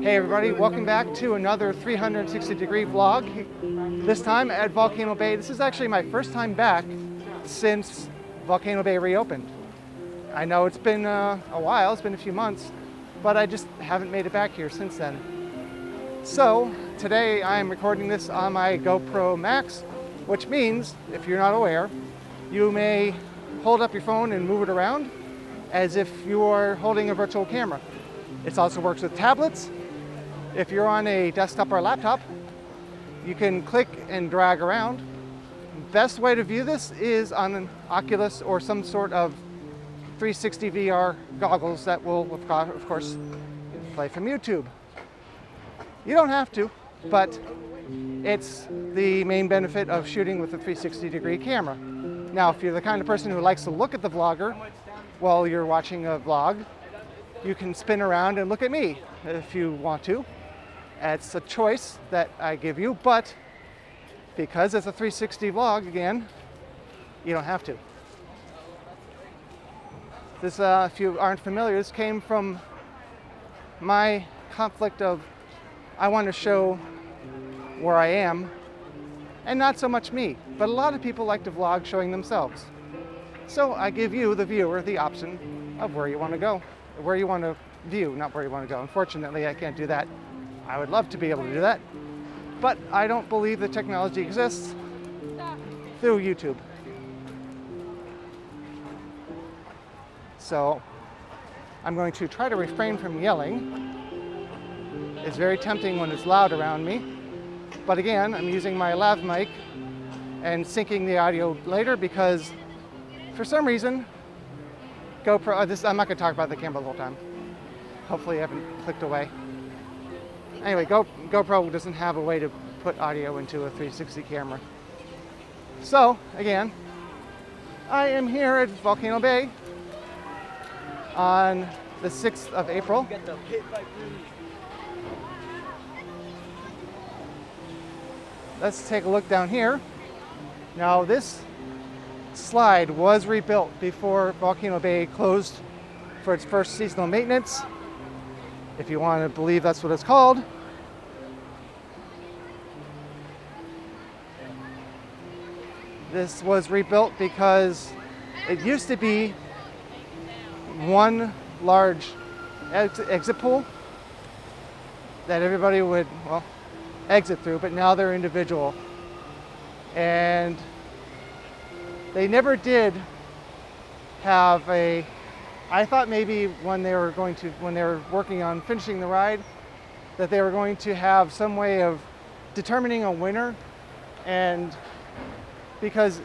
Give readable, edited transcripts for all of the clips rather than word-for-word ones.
Hey everybody, welcome back to another 360-degree vlog, this time at Volcano Bay. This is actually my first time back since Volcano Bay reopened. I know it's been a while, it's been a few months, but I just haven't made it back here since then. So today I'm recording this on my GoPro MAX, which means, if you're not aware, you may hold up your phone and move it around as if you are holding a virtual camera. It also works with tablets. If you're on a desktop or laptop, you can click and drag around. Best way to view this is on an Oculus or some sort of 360 VR goggles that will, of course, play from YouTube. You don't have to, but it's the main benefit of shooting with a 360-degree camera. Now, if you're the kind of person who likes to look at the vlogger while you're watching a vlog, you can spin around and look at me if you want to. It's a choice that I give you, but because it's a 360 vlog, again, you don't have to. This, if you aren't familiar, this came from my conflict of I want to show where I am and not so much me, but a lot of people like to vlog showing themselves. So I give you, the viewer, the option of where you want to go, where you want to view, not where you want to go. Unfortunately, I can't do that. I would love to be able to do that, but I don't believe the technology exists through YouTube. So I'm going to try to refrain from yelling. It's very tempting when it's loud around me, but again, I'm using my lav mic and syncing the audio later because for some reason, GoPro, I'm not going to talk about the camera the whole time. Hopefully I haven't clicked away. Anyway, GoPro doesn't have a way to put audio into a 360 camera. So, again, I am here at Volcano Bay on the 6th of April. Let's take a look down here. Now, this slide was rebuilt before Volcano Bay closed for its first seasonal maintenance, if you want to believe that's what it's called. This was rebuilt because it used to be one large exit pool that everybody would, well, exit through, but now they're individual. And they never did have a, I thought maybe when they were working on finishing the ride, that they were going to have some way of determining a winner, and because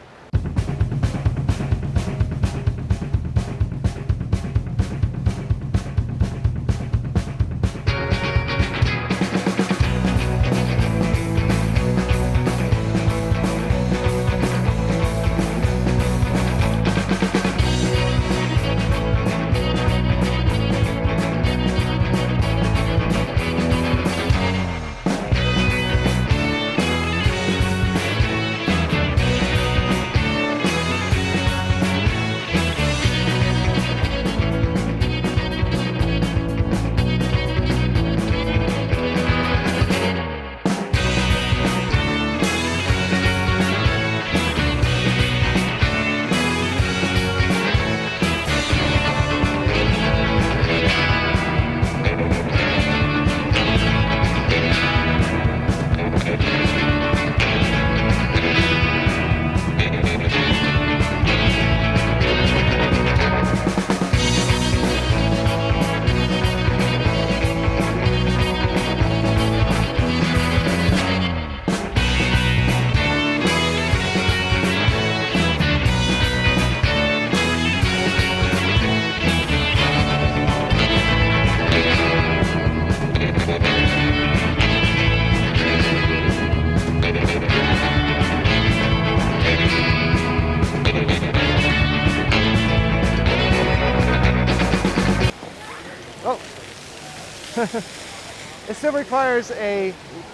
it still requires a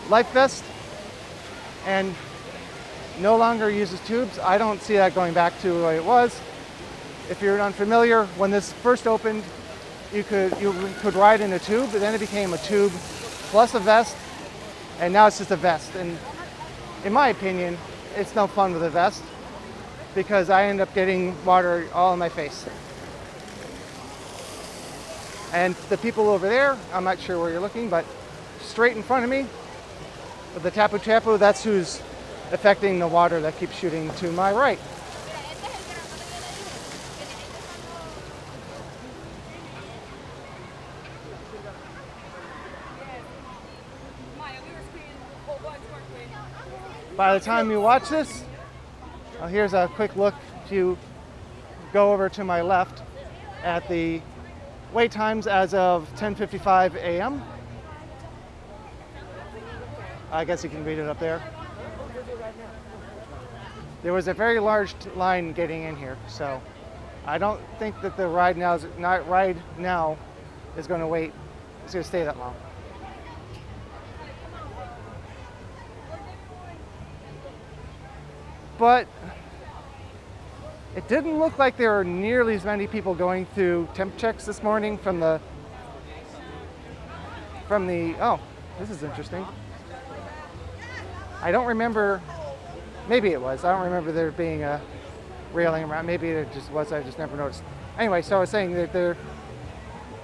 life vest and no longer uses tubes. I don't see that going back to the way it was. If you're unfamiliar, when this first opened, you could ride in a tube, but then it became a tube plus a vest, and now it's just a vest. And in my opinion, it's no fun with a vest because I end up getting water all in my face. And the people over there, I'm not sure where you're looking, but straight in front of me, with the tapu tapu, that's who's affecting the water that keeps shooting to my right. By the time you watch this, here's a quick look. If you go over to my left at the wait times as of 10:55 a.m. I guess you can read it up there. There was a very large line getting in here, so I don't think that the ride now is going to wait. It's going to stay that long. But it didn't look like there were nearly as many people going through temp checks this morning from the oh, this is interesting. I don't remember, maybe it was, I don't remember there being a railing around, maybe it just was, I just never noticed. Anyway, so I was saying that there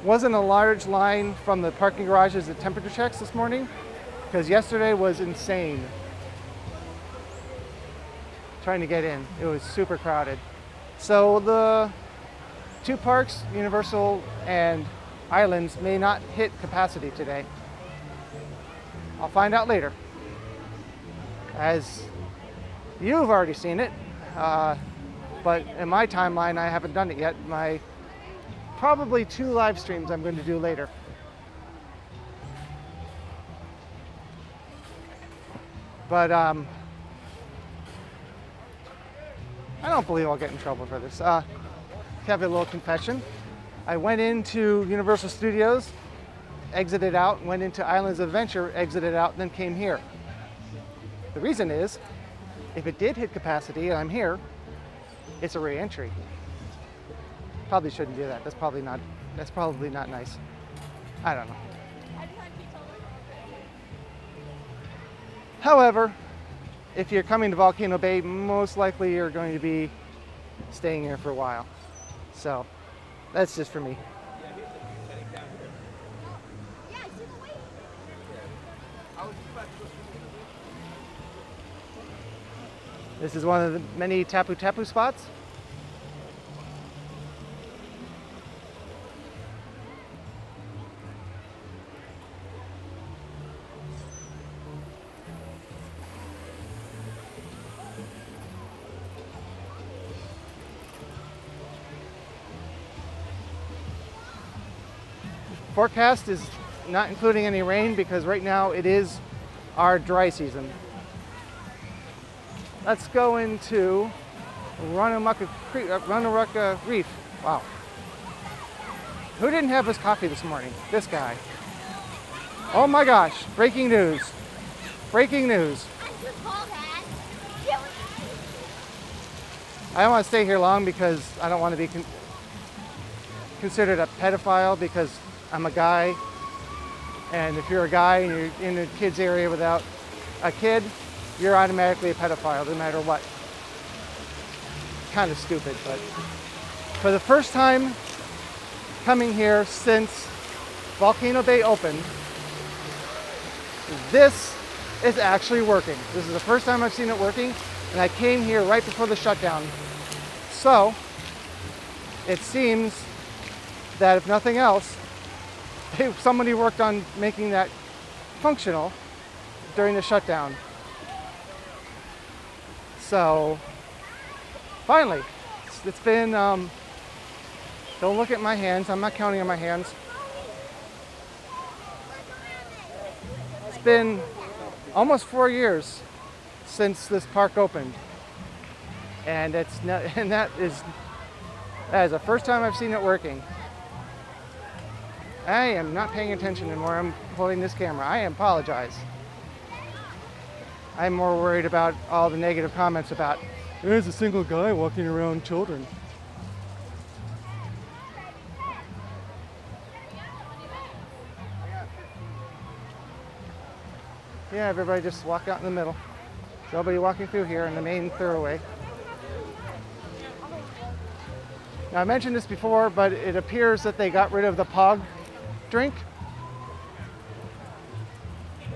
wasn't a large line from the parking garages at temperature checks this morning, because yesterday was insane trying to get in. It was super crowded. So the two parks, Universal and Islands, may not hit capacity today. I'll find out later. As you've already seen it, but in my timeline I haven't done it yet. My probably 2 live streams I'm going to do later. But I don't believe I'll get in trouble for this. Have a little confession. I went into Universal Studios, exited out, went into Islands of Adventure, exited out, then came here. The reason is, if it did hit capacity and I'm here, it's a re-entry. Probably shouldn't do that. That's probably not nice. I don't know. However, if you're coming to Volcano Bay, most likely you're going to be staying here for a while. So that's just for me. This is one of the many tapu tapu spots. Forecast is not including any rain because right now it is our dry season. Let's go into Runawaka Reef. Wow. Who didn't have his coffee this morning? This guy. Oh my gosh, breaking news. Breaking news. I don't want to stay here long because I don't want to be considered a pedophile because I'm a guy. And if you're a guy and you're in a kid's area without a kid, you're automatically a pedophile, no matter what. Kind of stupid, but for the first time coming here since Volcano Bay opened, this is actually working. This is the first time I've seen it working, and I came here right before the shutdown. So it seems that if nothing else, somebody worked on making that functional during the shutdown. So finally, it's been, don't look at my hands, I'm not counting on my hands. It's been almost 4 years since this park opened. And that is the first time I've seen it working. I am not paying attention anymore. I'm holding this camera. I apologize. I'm more worried about all the negative comments about, there's a single guy walking around children. Yeah, everybody just walk out in the middle. Nobody walking through here in the main thoroughway. Now, I mentioned this before, but it appears that they got rid of the POG drink.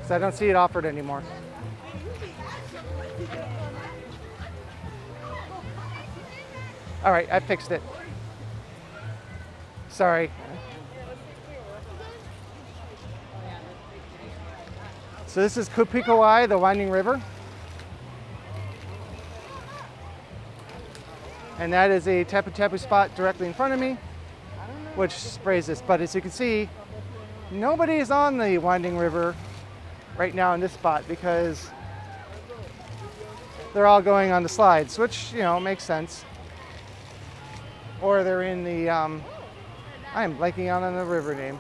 So I don't see it offered anymore. All right, I fixed it. Sorry. So this is Kopiko, the winding river. And that is a tapu tapu spot directly in front of me, which sprays this. But as you can see, nobody is on the winding river right now in this spot because they're all going on the slides, which, you know, makes sense. Or they're in the, I am blanking out on the river name.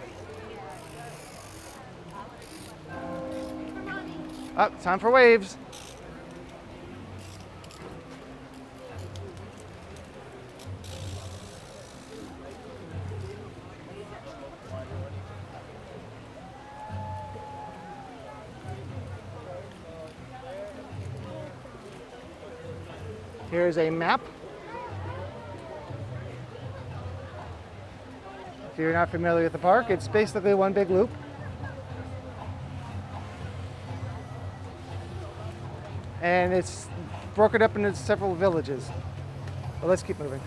Oh, time for waves. Here's a map. If you're not familiar with the park, it's basically one big loop. And it's broken up into several villages. But let's keep moving.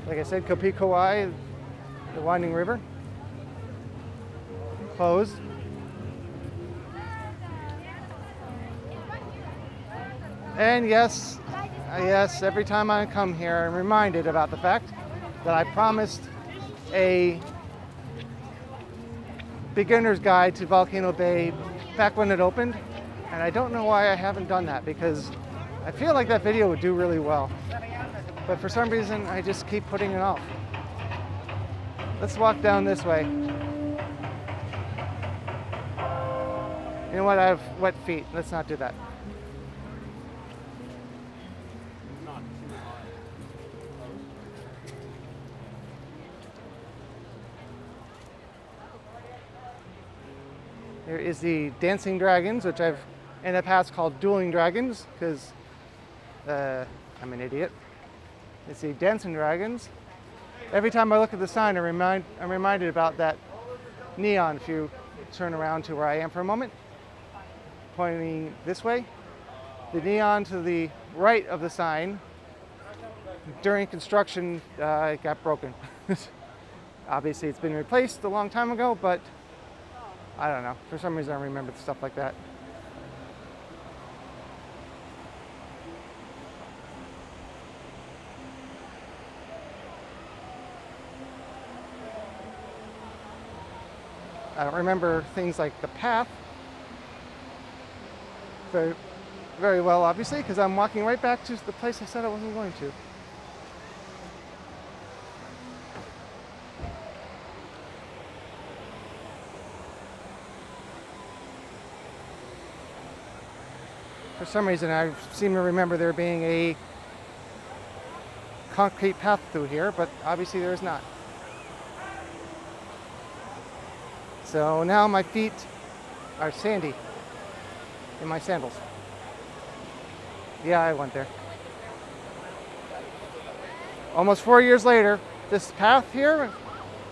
Like I said, Kopiko, the winding river, closed. And yes, every time I come here, I'm reminded about the fact that I promised a beginner's guide to Volcano Bay back when it opened, and I don't know why I haven't done that because I feel like that video would do really well. But for some reason, I just keep putting it off. Let's walk down this way. You know what? I have wet feet. Let's not do that. There is the Dancing Dragons, which I've in the past called Dueling Dragons because I'm an idiot. It's the Dancing Dragons. Every time I look at the sign, I'm reminded about that neon. If you turn around to where I am for a moment, pointing this way, the neon to the right of the sign during construction it got broken. Obviously, it's been replaced a long time ago, but I don't know. For some reason, I remember stuff like that. I don't remember things like the path very, very well, obviously, because I'm walking right back to the place I said I wasn't going to. For some reason, I seem to remember there being a concrete path through here, but obviously there is not. So now my feet are sandy in my sandals. Yeah, I went there. Almost 4 years later, this path here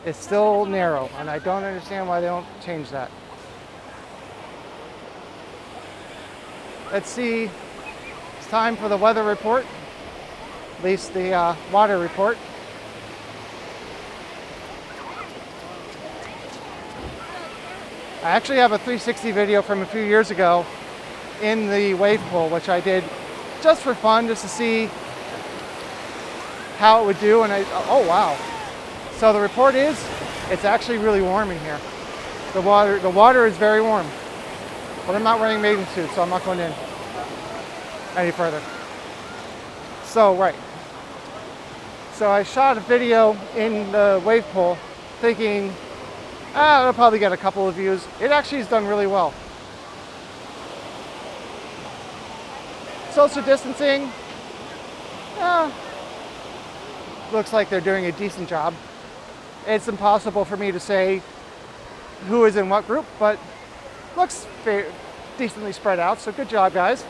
is still narrow, and I don't understand why they don't change that. Let's see, it's time for the weather report, at least the water report. I actually have a 360 video from a few years ago in the wave pool, which I did just for fun, just to see how it would do. And oh wow. So the report is, it's actually really warm in here. The water is very warm. But I'm not wearing a bathing suit, so I'm not going in any further. So, right. So I shot a video in the wave pool thinking, it'll probably get a couple of views. It actually has done really well. Social distancing, looks like they're doing a decent job. it's impossible for me to say who is in what group, but looks decently spread out, so good job, guys.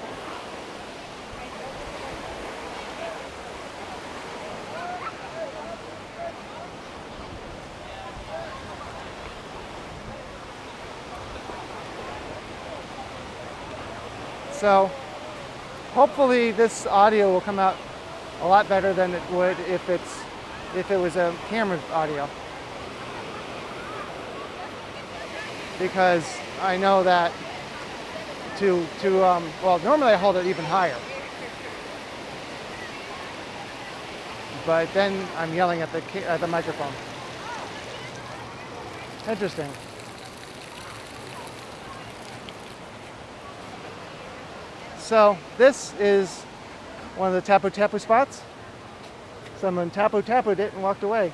So hopefully this audio will come out a lot better than it would if it was a camera audio, because I know that well, normally I hold it even higher, but then I'm yelling at the microphone. Interesting. So this is one of the tapu tapu spots. Someone tapu tapued it and walked away.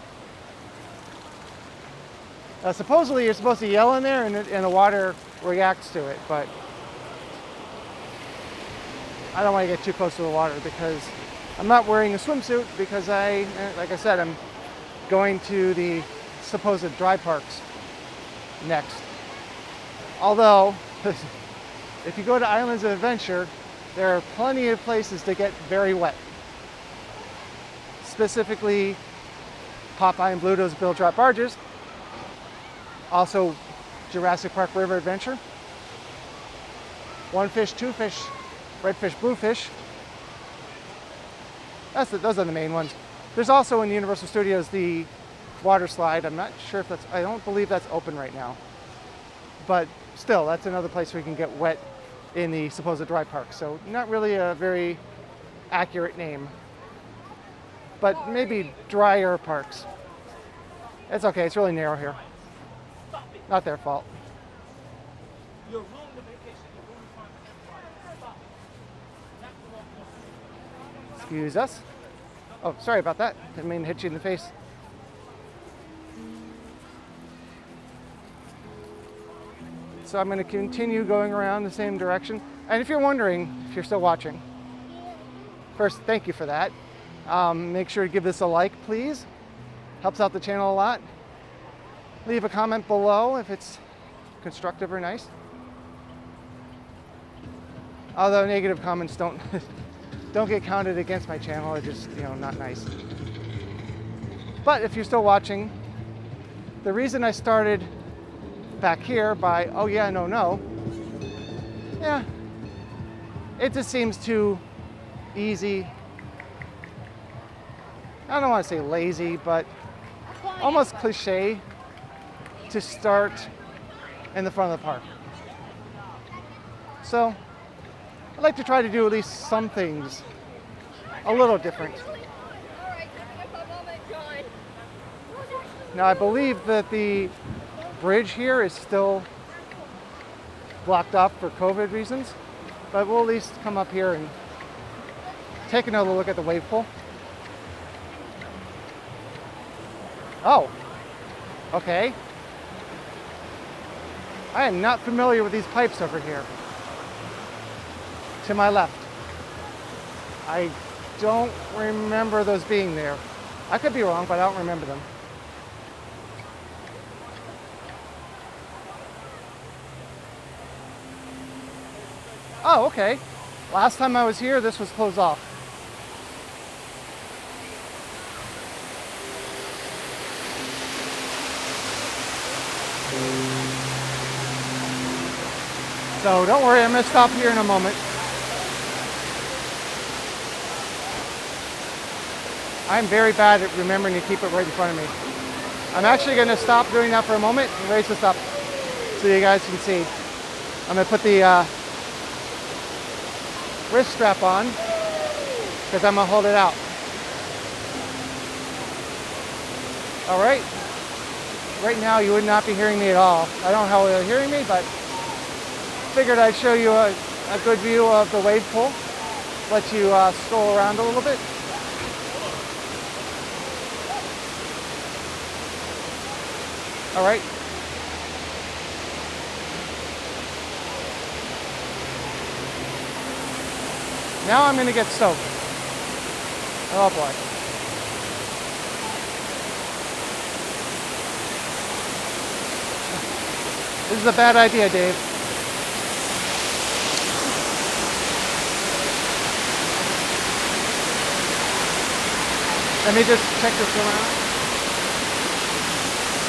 Supposedly you're supposed to yell in there and the water reacts to it, but I don't want to get too close to the water because I'm not wearing a swimsuit because like I said, I'm going to the supposed dry parks next. Although, if you go to Islands of Adventure, there are plenty of places to get very wet. Specifically, Popeye and Bluto's Bill Drop Barges. Also, Jurassic Park River Adventure. One fish, two fish, red fish, blue fish. Those are the main ones. There's also in Universal Studios the water slide. I'm not sure if I don't believe that's open right now. But still, that's another place where you can get wet in the supposed dry park. So not really a very accurate name, but maybe drier parks. It's okay, it's really narrow here. Not their fault. Excuse us. Oh, sorry about that. Didn't mean to hit you in the face. So I'm going to continue going around the same direction. And if you're wondering, if you're still watching, first, thank you for that. Make sure to give this a like, please. Helps out the channel a lot. Leave a comment below if it's constructive or nice. Although negative comments don't get counted against my channel, they're just, not nice. But if you're still watching, the reason I started back here by, oh yeah, no, yeah, it just seems too easy. I don't want to say lazy, but almost cliche to start in the front of the park. So I'd like to try to do at least some things a little different. Now I believe that the bridge here is still blocked off for COVID reasons, but we'll at least come up here and take another look at the wave pool. Oh, okay. I am not familiar with these pipes over here. To my left. I don't remember those being there. I could be wrong, but I don't remember them. Oh, okay. Last time I was here, this was closed off. So don't worry, I'm going to stop here in a moment. I'm very bad at remembering to keep it right in front of me. I'm actually going to stop doing that for a moment and raise this up so you guys can see. I'm going to put the wrist strap on because I'm going to hold it out. All right. Right now you would not be hearing me at all. I don't know how you're hearing me, but figured I'd show you a good view of the wave pool. Let you stroll around a little bit. All right. Now I'm going to get soaked. Oh boy. This is a bad idea, Dave. Let me just check this around.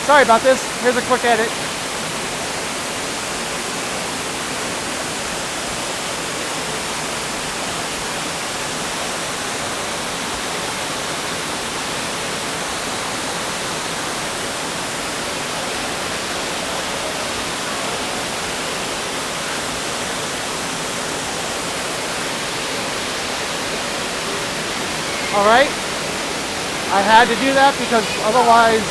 Sorry about this. Here's a quick edit. All right. I had to do that because otherwise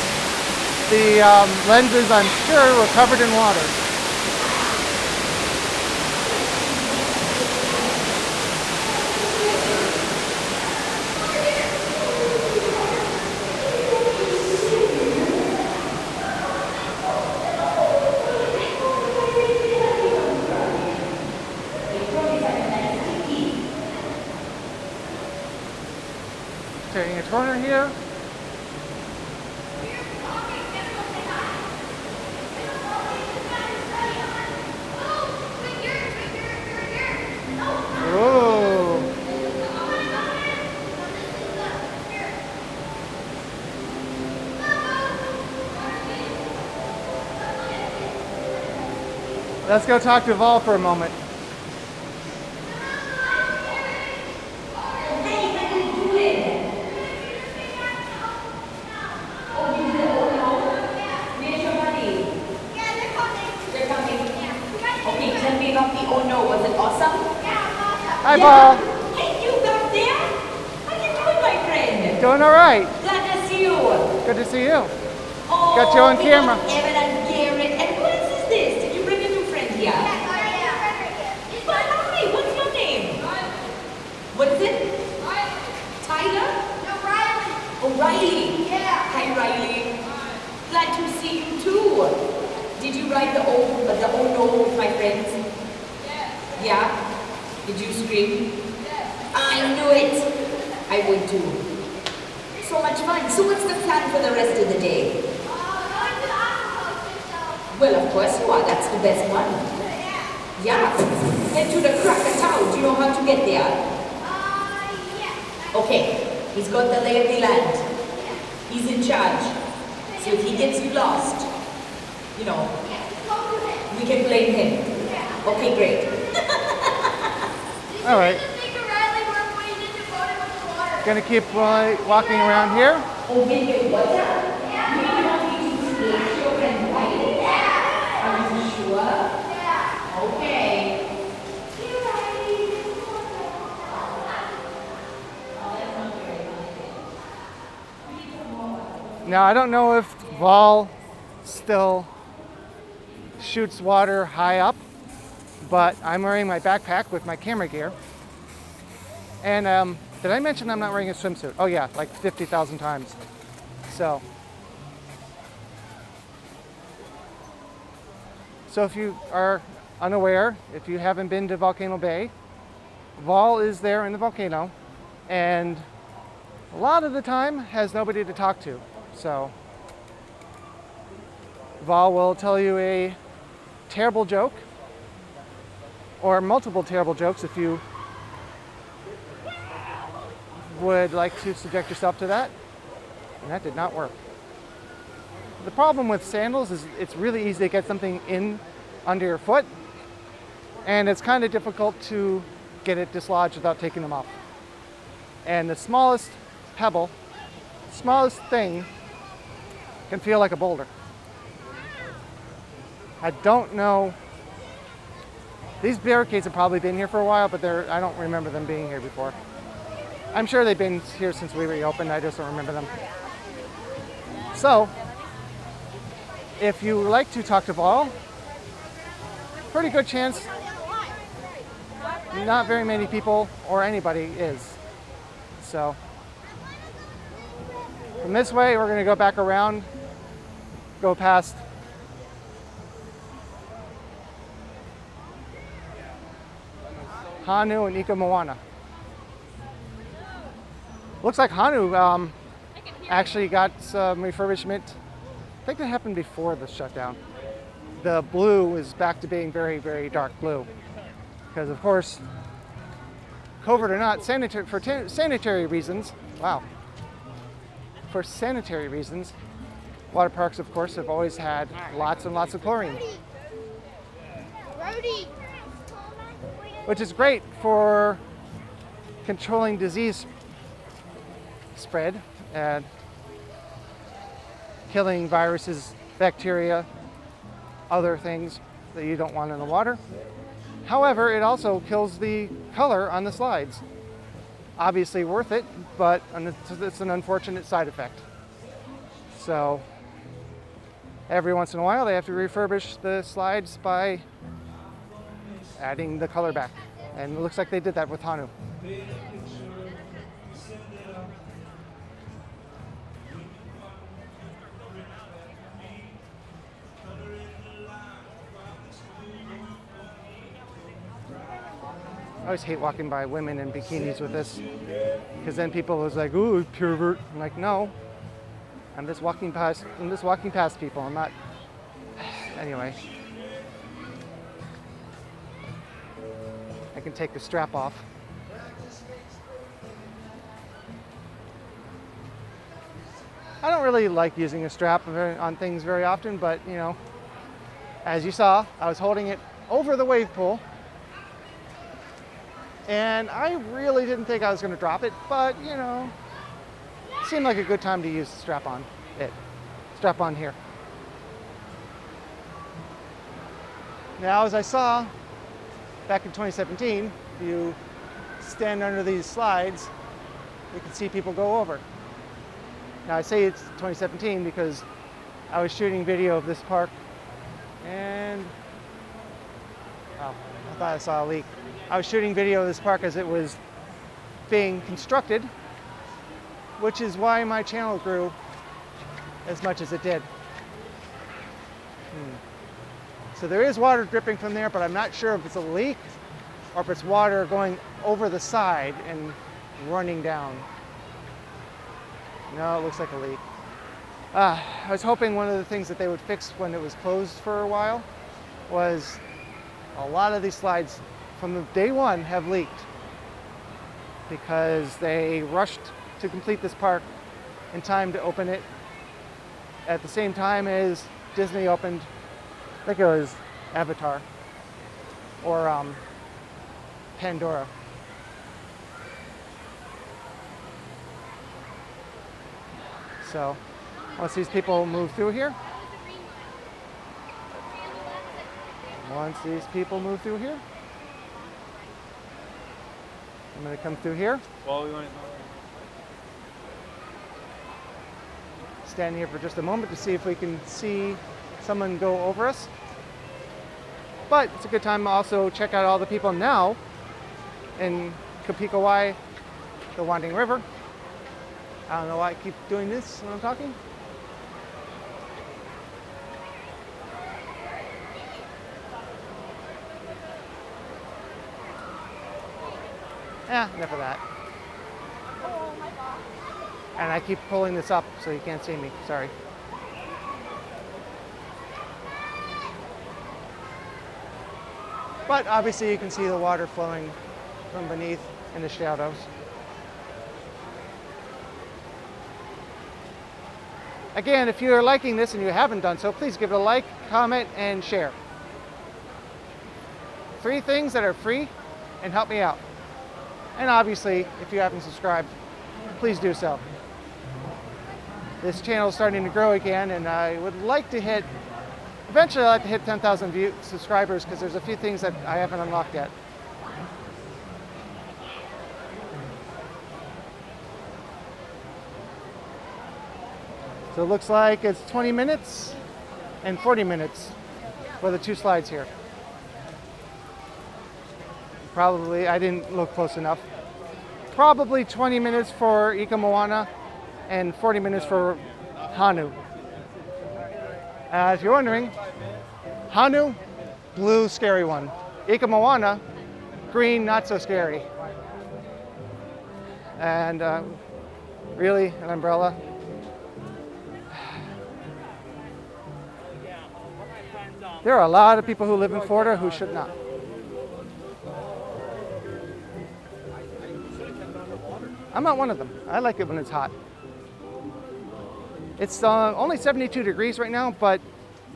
the lenses, I'm sure, were covered in water. Taking a corner here. Whoa. Let's go talk to Vol for a moment. Hi, Paul. Hey, you back there? How you doing, my friend? Doing all right. Glad to see you. Good to see you. Oh, Got you on camera. Evan and Garrett. And who else is this? Did you bring a new friend here? But hi, what's your name? What is it? Tyler? No, Riley. Oh, Riley. Yeah. Hi, Riley. Glad to see you too. Did you ride the oh no with my friends? Yes. Yeah? Did you scream? Yes. I knew it. I would too. So much fun. So what's the plan for the rest of the day? Going to the aquaculture show. Well, of course you are. That's the best one. Yeah. Yeah. Head to the Krakatoa. Do you know how to get there? Yeah. Okay. He's got the lay of the land. Yeah. He's in charge. So if he gets you lost, you know, Yeah. Go to him. we can blame him. Yeah. Okay, great. All right. Gonna keep walking around here. Oh, did you what? You want me to splash your friend Riley? Yeah. Are you sure? Yeah. Okay. Now, I don't know if Vol still shoots water high up, but I'm wearing my backpack with my camera gear. And did I mention I'm not wearing a swimsuit? Oh yeah, like 50,000 times. So if you are unaware, if you haven't been to Volcano Bay, Vol is there in the volcano, and a lot of the time has nobody to talk to. So Vol will tell you a terrible joke, or multiple terrible jokes if you would like to subject yourself to that. And that did not work. The problem with sandals is it's really easy to get something in under your foot, and it's kind of difficult to get it dislodged without taking them off. And the smallest pebble, smallest thing, can feel like a boulder. I don't know. These barricades have probably been here for a while, but I don't remember them being here before. I'm sure they've been here since we reopened, I just don't remember them. So, if you like to talk to Vol, pretty good chance not very many people or anybody is. So, from this way, we're going to go back around, go past Hanu and Ika Moana. Looks like Hanu actually got some refurbishment. I think that happened before the shutdown. the blue is back to being very, very dark blue. Because of course, COVID or not, sanitary reasons, wow. For sanitary reasons, water parks, of course, have always had lots and lots of chlorine. Brody. Which is great for controlling disease spread and killing viruses, bacteria, other things that you don't want in the water. However, it also kills the color on the slides. Obviously worth it, but it's an unfortunate side effect. So every once in a while they have to refurbish the slides by adding the color back. And it looks like they did that with Hanu. I always hate walking by women in bikinis with this, because then people was like, "Ooh, pervert." I'm like, no, I'm just walking past people. I'm not. Anyway, I can take the strap off. I don't really like using a strap on things very often, but you know, as you saw, I was holding it over the wave pool. And I really didn't think I was going to drop it, but you know, it seemed like a good time to use the strap on here. Now, as I saw back in 2017, if you stand under these slides, you can see people go over. Now, I say it's 2017 because I was shooting video of this park, and oh, I thought I saw a leak. I was shooting video of this park as it was being constructed, which is why my channel grew as much as it did. So there is water dripping from there, but I'm not sure if it's a leak or if it's water going over the side and running down. No, it looks like a leak. I was hoping one of the things that they would fix when it was closed for a while was a lot of these slides from the day one have leaked because they rushed to complete this park in time to open it at the same time as Disney opened, I think it was Avatar or Pandora. So once these people move through here, I'm going to come through here. Stand here for just a moment to see if we can see someone go over us. But it's a good time to also check out all the people now in Kopiko, the Winding River. I don't know why I keep doing this when I'm talking. Enough of that. And I keep pulling this up so you can't see me, sorry. But obviously you can see the water flowing from beneath in the shadows. Again, if you're liking this and you haven't done so, please give it a like, comment, and share. 3 things that are free and help me out. And obviously, if you haven't subscribed, please do so. This channel is starting to grow again, and I would like to hit, eventually I'd like to hit 10,000 subscribers because there's a few things that I haven't unlocked yet. So it looks like it's 20 minutes and 40 minutes for the 2 slides here. Probably, I didn't look close enough. Probably 20 minutes for Ika Moana and 40 minutes for Hanu. If you're wondering, Hanu, blue, scary one. Ika Moana, green, not so scary. And really, an umbrella. There are a lot of people who live in Florida who should not. I'm not one of them. I like it when it's hot. It's only 72 degrees right now, but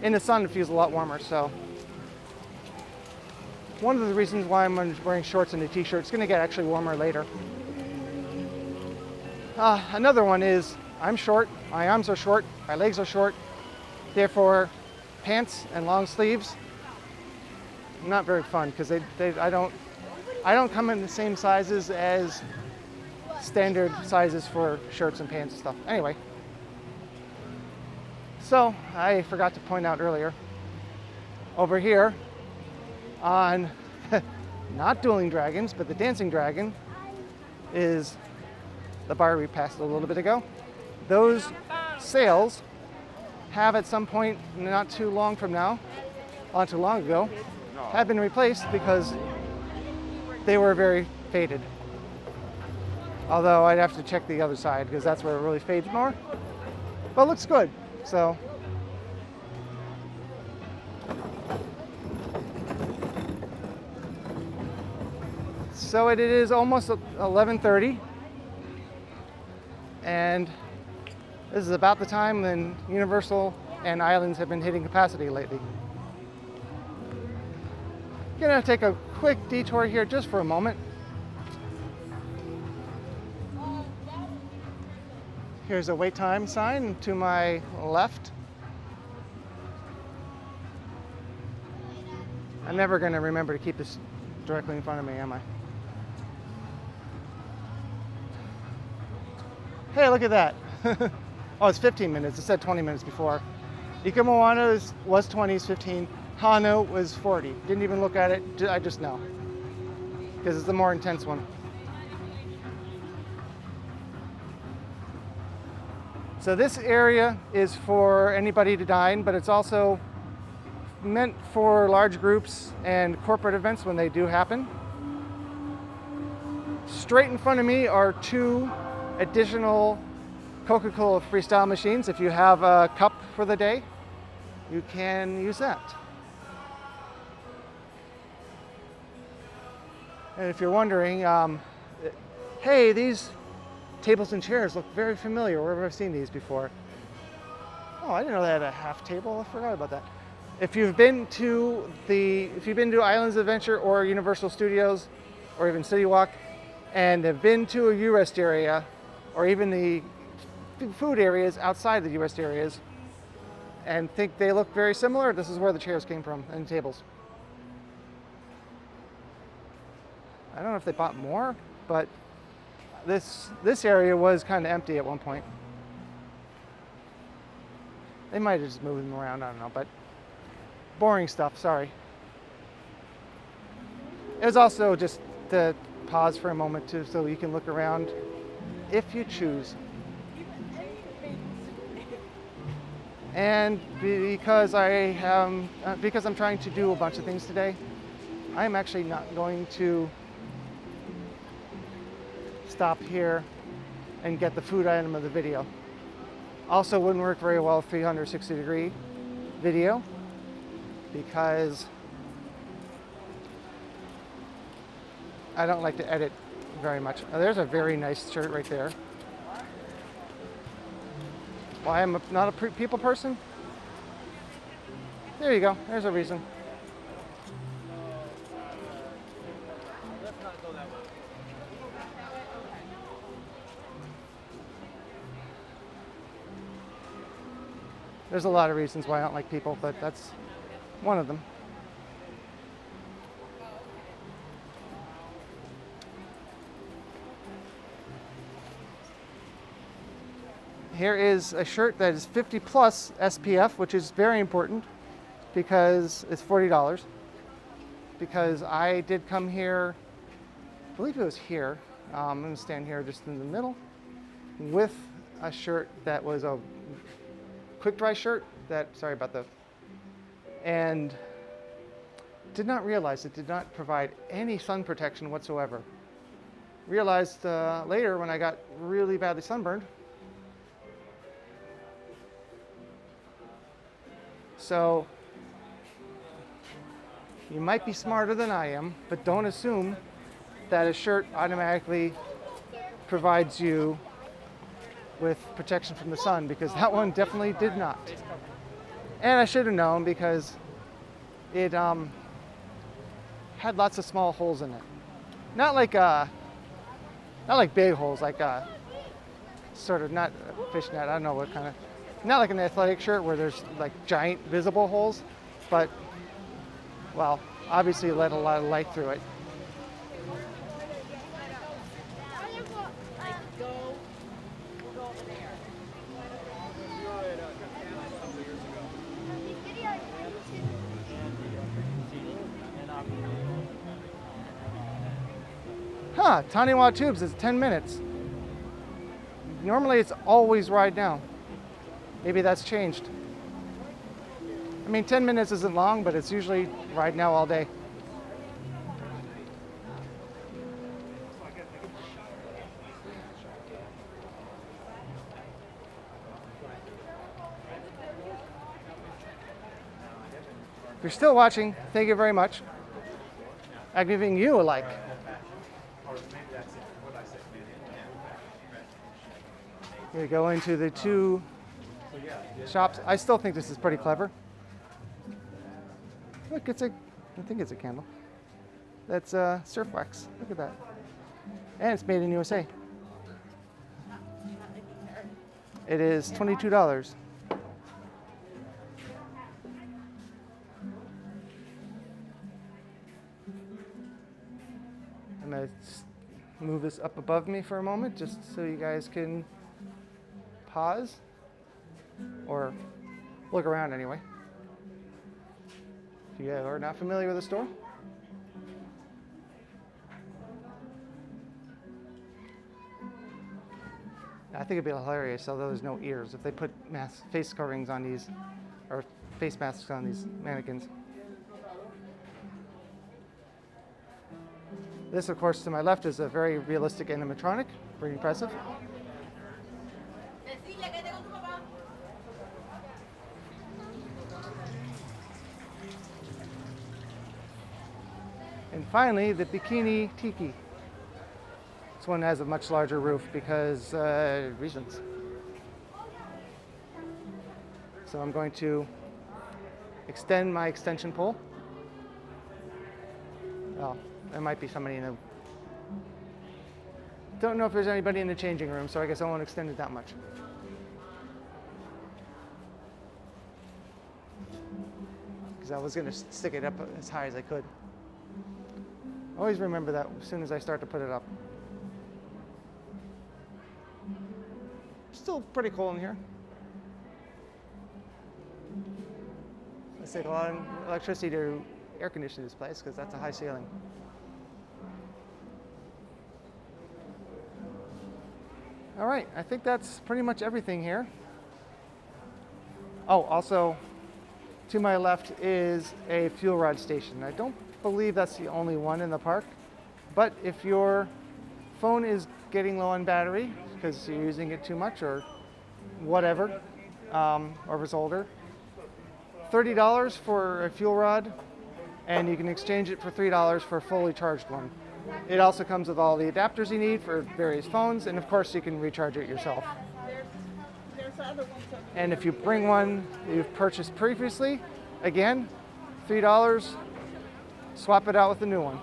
in the sun it feels a lot warmer. So one of the reasons why I'm wearing shorts and a t-shirt, it's going to get actually warmer later. Another one is I'm short, my arms are short, my legs are short, therefore pants and long sleeves, not very fun because I don't come in the same sizes as standard sizes for shirts and pants and stuff. Anyway, so I forgot to point out earlier, over here on not Dueling Dragons, but the Dancing Dragon is the bar we passed a little bit ago. Those sails have at some point not too long ago have been replaced because they were very faded. Although I'd have to check the other side because that's where it really fades more. But it looks good. So it is almost 11:30, and this is about the time when Universal and Islands have been hitting capacity lately. Gonna take a quick detour here just for a moment. Here's a wait time sign to my left. I'm never gonna remember to keep this directly in front of me, am I? Hey, look at that. Oh, it's 15 minutes. It said 20 minutes before. Ika Moana was 20, 15. Hano was 40. Didn't even look at it. I just know. Because it's the more intense one. So this area is for anybody to dine, but it's also meant for large groups and corporate events when they do happen. Straight in front of me are two additional Coca-Cola Freestyle machines. If you have a cup for the day, you can use that. And if you're wondering, hey, these tables and chairs look very familiar. Where have I seen these before? Oh, I didn't know they had a half table. I forgot about that. If you've been to Islands Adventure or Universal Studios or even City Walk and have been to a U-Rest area or even the food areas outside the U-Rest areas and think they look very similar, this is where the chairs came from and tables. I don't know if they bought more, but this area was kind of empty at one point. They might have just moved them around, I don't know, but boring stuff, sorry. It was also just to pause for a moment too, so you can look around if you choose. And because I'm trying to do a bunch of things today, I'm actually not going to stop here and get the food item of the video. Also wouldn't work very well 360 degree video because I don't like to edit very much. Oh, there's a very nice shirt right there. Why I'm not a people person? There you go, there's a reason. There's a lot of reasons why I don't like people, but that's one of them. Here is a shirt that is 50 plus SPF, which is very important because it's $40. Because I did come here, I believe it was here. I'm going to stand here just in the middle with a shirt that was a quick dry shirt and did not realize it did not provide any sun protection whatsoever. Realized later when I got really badly sunburned. So you might be smarter than I am, but don't assume that a shirt automatically provides you with protection from the sun, because that one definitely did not. And I should have known because it had lots of small holes in it. Not like big holes, like sort of not a fishnet. I don't know what kind of. Not like an athletic shirt where there's like giant visible holes, but well, obviously it let a lot of light through it. Huh, Taniwa Tubes is 10 minutes. Normally it's always ride now. Maybe that's changed. I mean, 10 minutes isn't long, but it's usually ride now all day. If you're still watching, thank you very much. I'm giving you a like. We go into the two shops. I still think this is pretty clever. Look, I think it's a candle. That's surf wax. Look at that. And it's made in USA. It is $22. I'm going to move this up above me for a moment just so you guys can pause or look around anyway. If you are not familiar with the store, I think it'd be hilarious, although there's no ears, if they put face coverings on these, or face masks on these mannequins. This, of course, to my left is a very realistic animatronic, very impressive. And finally, the Bikini Tiki. This one has a much larger roof because reasons. So I'm going to extend my extension pole. Well, there might be somebody in the... Don't know if there's anybody in the changing room, so I guess I won't extend it that much. Because I was going to stick it up as high as I could. Always remember that as soon as I start to put it up. Still pretty cold in here. Let's take a lot of electricity to air condition this place because that's a high ceiling. All right, I think that's pretty much everything here. Oh, also, to my left is a fuel rod station. I don't believe that's the only one in the park, but if your phone is getting low on battery because you're using it too much or whatever, or if it's older, $30 for a fuel rod, and you can exchange it for $3 for a fully charged one. It also comes with all the adapters you need for various phones, and of course you can recharge it yourself. And if you bring one you've purchased previously, again, $3, swap it out with a new one.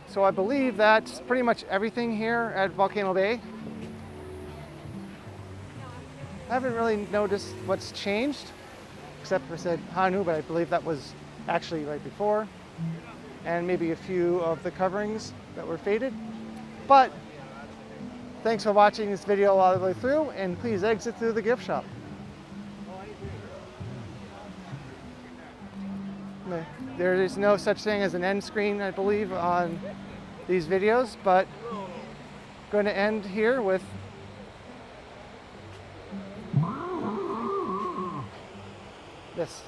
So I believe that's pretty much everything here at Volcano Bay. I haven't really noticed what's changed, except I said Hanu, but I believe that was actually right before, and maybe a few of the coverings that were faded. But thanks for watching this video all the way through, and please exit through the gift shop. There is no such thing as an end screen, I believe, on these videos, but I'm going to end here with this.